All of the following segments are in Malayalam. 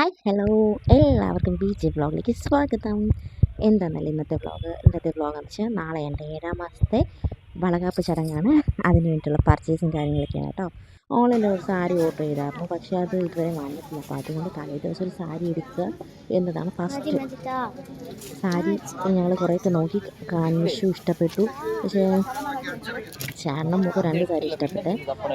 ഹായ് ഹലോ എല്ലാവർക്കും ബീച്ച് വ്ളോഗിലേക്ക് സ്വാഗതം. എന്താണെന്നല്ല ഇന്നത്തെ വ്ളോഗ് എന്ന് വെച്ചാൽ നാളെ എൻ്റെ 7-ാം മാസത്തെ വളകാപ്പ് ചടങ്ങാണ്. അതിന് വേണ്ടിയിട്ടുള്ള പർച്ചേസും കാര്യങ്ങളൊക്കെയാണ് കേട്ടോ. ഓൺലൈനിൽ ഒരു സാരി ഓർഡർ ചെയ്തായിരുന്നു, പക്ഷേ അത് ഇതുവരെ വന്നിട്ടില്ല. അപ്പോൾ അതുകൊണ്ട് തലേ ദിവസം ഒരു സാരി എടുക്കുക എന്നതാണ് ഫസ്റ്റ്. സാരി ഞങ്ങൾ കുറേയൊക്കെ നോക്കി അന്വേഷിച്ചു, ഇഷ്ടപ്പെട്ടു. പക്ഷേ ചേട്ടനും മുഖം 2 സാരി ഇഷ്ടപ്പെട്ടെ.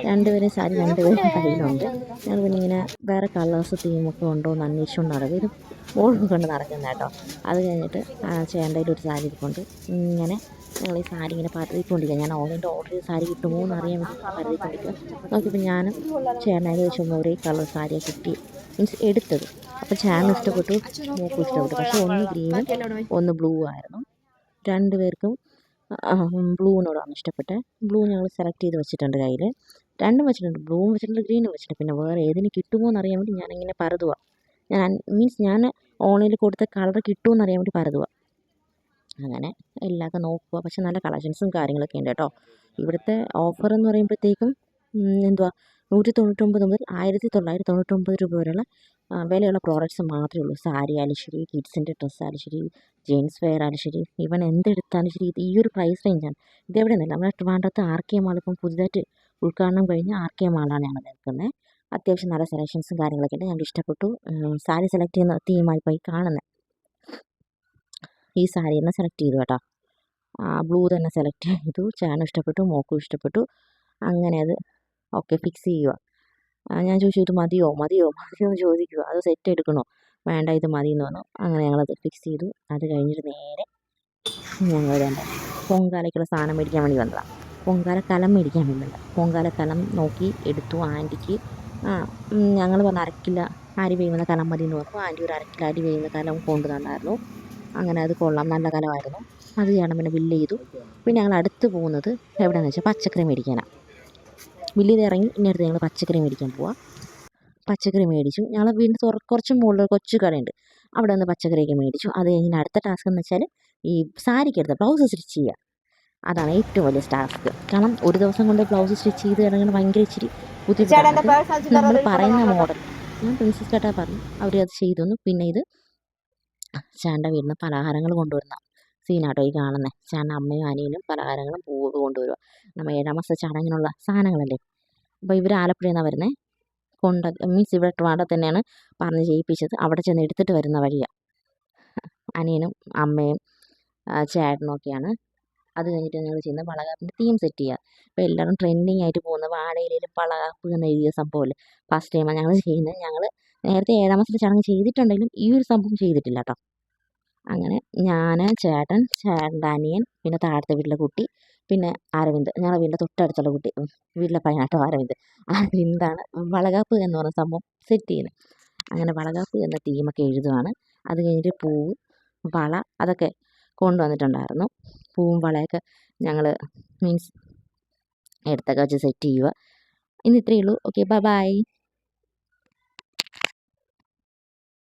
രണ്ടുപേരും സാരി രണ്ടുപേരും കയ്യിലുണ്ട്. ഞങ്ങൾ പിന്നെ ഇങ്ങനെ വേറെ കളേഴ്സ് തീമൊക്കെ ഉണ്ടോ എന്ന് അന്വേഷിച്ചുകൊണ്ട് നടക്കും. ഇത് മോളും കൊണ്ട് നടക്കുന്നത് കേട്ടോ. അത് കഴിഞ്ഞിട്ട് ചേട്ടൻ്റെ ഒരു സാരി ഇരിപ്പുണ്ട്. ഇങ്ങനെ ഞങ്ങൾ ഈ സാരി ഇങ്ങനെ പരതിക്കൊണ്ടിരിക്കുക. ഞാൻ ഓൺലൈനിൽ ഓർഡർ ചെയ്ത സാരി കിട്ടുമോ എന്ന് അറിയാൻ വേണ്ടി പരതിക്കൊണ്ടിരിക്കുക. നോക്കിയപ്പോൾ ഞാനും ചേട്ടനായി വെച്ചും ഒരേ കളർ സാരിയാണ് കിട്ടി, മീൻസ് എടുത്തത്. അപ്പോൾ ചേട്ടനും ഇഷ്ടപ്പെട്ടു, മോക്കും ഇഷ്ടപ്പെട്ടു. പക്ഷേ ഒന്ന് ഗ്രീനും ഒന്ന് ബ്ലൂ ആയിരുന്നു. രണ്ടുപേർക്കും ബ്ലൂവിനോടാണ് ഇഷ്ടപ്പെട്ടത്. ബ്ലൂ ഞങ്ങൾ സെലക്ട് ചെയ്ത് വെച്ചിട്ടുണ്ട് കയ്യിൽ. രണ്ടും വെച്ചിട്ടുണ്ട്, ബ്ലൂവും വെച്ചിട്ടുണ്ട്, ഗ്രീനും വെച്ചിട്ടുണ്ട്. പിന്നെ വേറെ ഏതിന് കിട്ടുമോ എന്നറിയാൻ വേണ്ടി ഞാനിങ്ങനെ പരതുക. ഞാൻ ഓൺലൈനിൽ കൊടുത്ത കളർ കിട്ടുമോ എന്നറിയാൻ വേണ്ടി പരതുക. അങ്ങനെ എല്ലാമൊക്കെ നോക്കുക. പക്ഷെ നല്ല കളക്ഷൻസും കാര്യങ്ങളൊക്കെ ഉണ്ട് കേട്ടോ. ഇവിടുത്തെ ഓഫർ എന്ന് പറയുമ്പോഴത്തേക്കും 199 മുതൽ 1999 രൂപ വരെയുള്ള വിലയുള്ള പ്രോഡക്റ്റ്സ് മാത്രമേ ഉള്ളൂ. സാരി ആയാലും ശരി, കിഡ്സിൻ്റെ ഡ്രസ്സ് ആയാലും ശരി, ജെൻസ് വെയർ ആയാലും ശരി, ഈവൻ എന്തെടുത്താലും ശരി, ഈ ഒരു പ്രൈസ് റേഞ്ചാണ്. ഇതെവിടെ നിന്നല്ല, നമ്മുടെ ട്രിവാൻഡ്രത്ത് RK മാൾ ഇപ്പം പുതുതായിട്ട് ഉദ്ഘാടനം കഴിഞ്ഞ് RK മാളാണ് ഞങ്ങൾ നിൽക്കുന്നത്. അത്യാവശ്യം നല്ല സെലക്ഷൻസും കാര്യങ്ങളൊക്കെ ഉണ്ട്. ഞങ്ങൾക്ക് ഇഷ്ടപ്പെട്ടു. സാരി സെലക്ട് ചെയ്യുന്ന തീമായി പോയി കാണുന്നത്. ഈ സാരി തന്നെ സെലക്ട് ചെയ്തു കേട്ടോ. ബ്ലൂ തന്നെ സെലക്ട് ചെയ്തു. ചേട്ടനും ഇഷ്ടപ്പെട്ടു, മോക്കും ഇഷ്ടപ്പെട്ടു. അങ്ങനെ അത് ഓക്കെ ഫിക്സ് ചെയ്യുക. ഞാൻ ചോദിച്ചു, ഇത് മതിയോ എന്ന് ചോദിക്കുക. അത് സെറ്റ് എടുക്കണോ? വേണ്ട, ഇത് മതി എന്ന് പറഞ്ഞു. അങ്ങനെ ഞങ്ങളത് ഫിക്സ് ചെയ്തു. അത് കഴിഞ്ഞിട്ട് നേരെ ഞങ്ങൾ വേണ്ട പൊങ്കാലയ്ക്കുള്ള സാധനം മേടിക്കാൻ വേണ്ടി വന്നതാണ്. പൊങ്കാലക്കലം മേടിക്കാൻ വേണ്ടിയില്ല, പൊങ്കാലക്കലം നോക്കി എടുത്തു. ആൻറ്റിക്ക് ഞങ്ങൾ പറഞ്ഞ 1/2 കിലോ അരി വേവുന്ന കലം മതി എന്ന് പറഞ്ഞു. ആൻറ്റി ഒരു 1/2 കിലോ അരി വേവുന്ന കലം കൊണ്ടുതന്നായിരുന്നു. അങ്ങനെ അത് കൊള്ളാം, നല്ല കലമായിരുന്നു. അത് ചെയ്യണം. പിന്നെ ബില്ല് ചെയ്തു. പിന്നെ ഞങ്ങൾ അടുത്ത് പോകുന്നത് എവിടെയാണെന്ന് വെച്ചാൽ പച്ചക്കറി മേടിക്കാനാണ്. ബില്ലിൽ ഇറങ്ങി ഇനി അടുത്ത് ഞങ്ങൾ പച്ചക്കറി മേടിക്കാൻ പോവാം. പച്ചക്കറി മേടിച്ചു. ഞങ്ങൾ വീടിന് കുറച്ച് മുകളിൽ കൊച്ചു കടയുണ്ട്, അവിടെ നിന്ന് പച്ചക്കറിയൊക്കെ മേടിച്ചു. അത് കഴിഞ്ഞ് അടുത്ത ടാസ്ക് എന്ന് വെച്ചാൽ ഈ സാരിക്കെടുത്ത ബ്ലൗസ് സ്റ്റിച്ച് ചെയ്യുക. അതാണ് ഏറ്റവും വലിയ ടാസ്ക്. കാരണം ഒരു ദിവസം കൊണ്ട് ബ്ലൗസ് സ്റ്റിച്ച് ചെയ്ത് കിടക്കുന്നത് ഭയങ്കര ഇച്ചിരി ബുദ്ധിമുട്ടാണ്. നമ്മൾ പറയുന്ന മോഡൽ ഞാൻ പ്രിൻസസ് കട്ടാ പറഞ്ഞു, അവർ അത് ചെയ്തു തന്നു. പിന്നെ ഇത് ചേട്ടൻ്റെ വീട്ടിൽ നിന്ന് പലഹാരങ്ങൾ കൊണ്ടുവരുന്ന സീനാട്ടോ ഈ കാണുന്നത്. ചേട്ടൻ്റെ അമ്മയും അനിയനും പലഹാരങ്ങളും പൂവൊക്കെ കൊണ്ടുവരിക. നമ്മൾ 7-ാം മാസ ചടങ്ങിനുള്ള സാധനങ്ങളല്ലേ. അപ്പോൾ ഇവർ ആലപ്പുഴയിൽ നിന്നാണ് വരുന്നത്. മീൻസ് ഇവിടെ ട്രിവാൻഡ്രത്ത് തന്നെയാണ് പറഞ്ഞ് ചെയ്യിപ്പിച്ചത്. അവിടെ ചെന്ന് എടുത്തിട്ട് വരുന്ന വഴിയാണ്. അനിയനും അമ്മയും ചേട്ടനും ഒക്കെയാണ്. അത് കഴിഞ്ഞിട്ട് ഞങ്ങൾ ചെയ്യുന്ന വളകാപ്പിൻ്റെ തീം സെറ്റ് ചെയ്യുക. അപ്പോൾ എല്ലാവരും ട്രെൻഡിങ് ആയിട്ട് പോകുന്ന വാഴയിലും വളകാപ്പ് എന്ന് എഴുതിയ സംഭവമല്ലേ, ഫസ്റ്റ് ടൈമാണ് ഞങ്ങൾ ചെയ്യുന്നത്. ഞങ്ങൾ നേരത്തെ 7-ാം മാസത്തെ ചടങ്ങ് ചെയ്തിട്ടുണ്ടെങ്കിലും ഈ ഒരു സംഭവം ചെയ്തിട്ടില്ല കേട്ടോ. അങ്ങനെ ഞാൻ, ചേട്ടൻ്റെ അനിയൻ, പിന്നെ താഴത്തെ വീട്ടിലെ കുട്ടി, പിന്നെ അരവിന്ദ്, ഞങ്ങളുടെ വീടിൻ്റെ തൊട്ടടുത്തുള്ള കുട്ടി, വീട്ടിലെ പയ്യനാട്ടോ അരവിന്ദാണ് വളകാപ്പ് എന്ന് പറയുന്ന സംഭവം സെറ്റ് ചെയ്യുന്നത്. അങ്ങനെ വളകാപ്പ് എന്ന തീമൊക്കെ എഴുതുകയാണ്. അത് കഴിഞ്ഞിട്ട് പൂവ്, വള അതൊക്കെ കൊണ്ടുവന്നിട്ടുണ്ടായിരുന്നു. പൂവും വളയൊക്കെ ഞങ്ങൾ മീൻസ് എടുത്തൊക്കെ വെച്ച് സെറ്റ് ചെയ്യുക. ഇന്ന് ഇത്രയേ ഉള്ളൂ. Okay, by.